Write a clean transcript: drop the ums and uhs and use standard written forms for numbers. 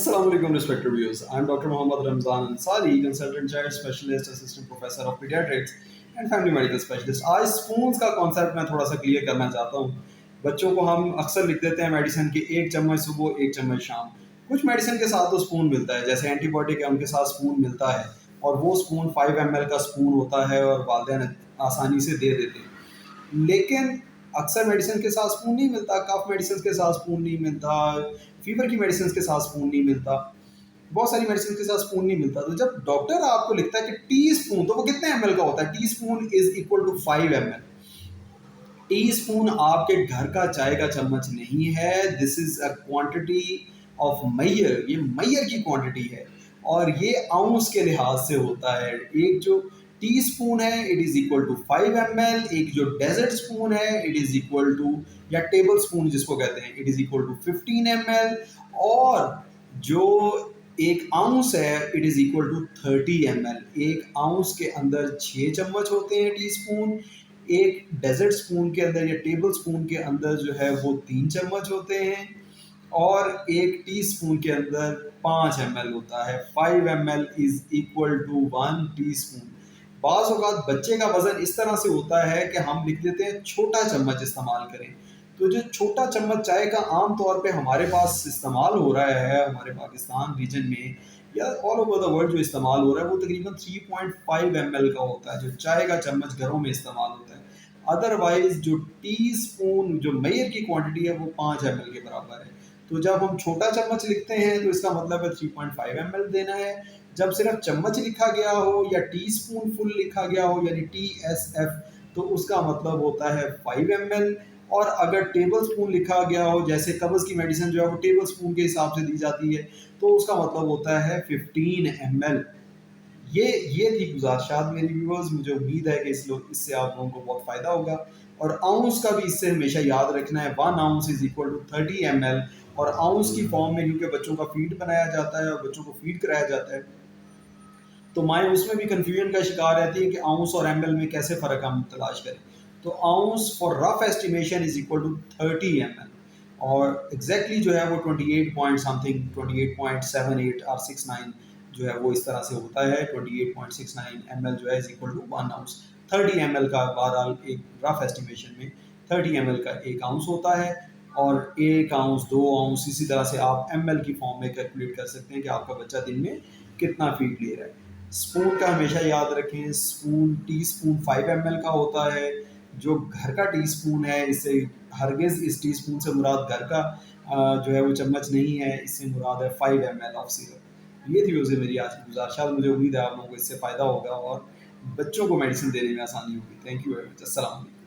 Assalamu alaikum respected viewers. I am Dr. Mohammad Ramzan Ansari, consultant child specialist, assistant professor of pediatrics and family medical specialist. आज spoons का concept मैं थोड़ा सा clear करना चाहता हूँ। बच्चों को हम अक्सर लिख देते हैं मेडिसिन की एक चम्मच सुबह एक चम्मच शाम। कुछ मेडिसिन के साथ तो स्पून मिलता है, जैसे एंटीबायोटिक है उनके साथ स्पून मिलता है और वो स्पून 5 ml का स्पून होता है और वालिदैन आसानी से दे देते हैं। लेकिन अक्सर मेडिसिन के साथ स्पून नहीं मिलता, कफ मेडिसिन के साथ स्पून नहीं मिलता, फीवर की मेडिसिन के साथ स्पून नहीं मिलता, बहुत सारी मेडिसिन के साथ स्पून नहीं मिलता। तो जब डॉक्टर आपको लिखता है कि टी स्पून, तो वो कितने ml का होता है? Tea spoon is equal to 5 ml। Tea spoon आपके घर का चाय का चम्मच नहीं है। This is a quantity of measure, ये मैयर की क्वांटिटी है और ये आउंस के लिहाज से होता है। एक जो टी स्पून है it is equal to 5 ml, एक जो डेजर्ट स्पून है इट इज इक्वल टू, या टेबल स्पून जिसको कहते हैं, it is equal to 15 ml, और जो एक आउंस है it is equal to 30 ml। एक आउंस के अंदर 6 चम्मच होते हैं टी स्पून, एक डेजर्ट स्पून के अंदर या टेबल स्पून के अंदर जो है वो 3 चम्मच होते हैं, और एक टी स्पून के अंदर 5 ml होता है। 5 ml is equal to 1 teaspoon. बाज़ औक़ात बच्चे का वजन इस तरह से होता है कि हम लिख देते हैं छोटा चम्मच इस्तेमाल करें। तो जो छोटा चम्मच चाय का आम तौर पे हमारे पास इस्तेमाल हो रहा है, हमारे पाकिस्तान रीजन में या ऑल ओवर द वर्ल्ड जो इस्तेमाल हो रहा है वो तकरीबन 3.5 ml का होता है, जो चाय का चम्मच घरों में इस्तेमाल होता है। अदरवाइज जो टी स्पून जो मेयर की क्वांटिटी है वो 5 ml के बराबर है। तो जब हम छोटा चम्मच लिखते हैं तो इसका मतलब है 3.5 ml देना है। जब सिर्फ चम्मच लिखा गया हो या टी स्पून फुल लिखा गया हो यानी TSF, तो उसका मतलब होता है 5 ml। और अगर टेबल स्पून लिखा गया हो, जैसे कब्ज़ की मेडिसिन जो है वो टेबल स्पून के हिसाब से दी जाती है, तो उसका मतलब होता है 15 ml। ये थी गुज़ारिशात मेरी व्यूअर्स। मुझे उम्मीद है कि इससे आप लोगों को बहुत फ़ायदा होगा। और आउंस का भी इससे हमेशा याद रखना है, 1 ounce is equal to 30 ml। और आउंस की फॉर्म में क्योंकि बच्चों का फीड बनाया जाता है और बच्चों को फीड कराया जाता है, तो माएँ उसमें भी कन्फ्यूजन का शिकार रहती है कि आउंस और ml में कैसे फ़र्क हम तलाश करें। तो ounce for rough estimation is equal to 30 ml, और एग्जैक्टली जो है वो 28 पॉइंट समथिंग, 28.78 और 69 जो है वो इस तरह से होता है। 28.69 ml जो है is equal to 1 ounce. 30 ml का बहरहाल एक रफ एस्टिमेशन में 30 ml का एक आउंस होता है, और एक आउंस 2 आउंस इसी तरह से आप ml की फॉर्म में कैलकुलेट कर सकते हैं कि आपका बच्चा दिन में कितना फीड ले रहा है। स्पून का हमेशा याद रखें, स्पून टी स्पून 5 ml का होता है। जो घर का टी स्पून है, इससे हरगिज़ इस टी स्पून से मुराद घर का जो है वो चम्मच नहीं है, इससे मुराद है 5 ml ऑफ सिरप। ये थी वजह मेरी आज की गुजारिश। मुझे उम्मीद है आप लोगों को इससे फ़ायदा होगा और बच्चों को मेडिसिन देने में आसानी होगी। Thank you very much. अस्सलाम वालेकुम।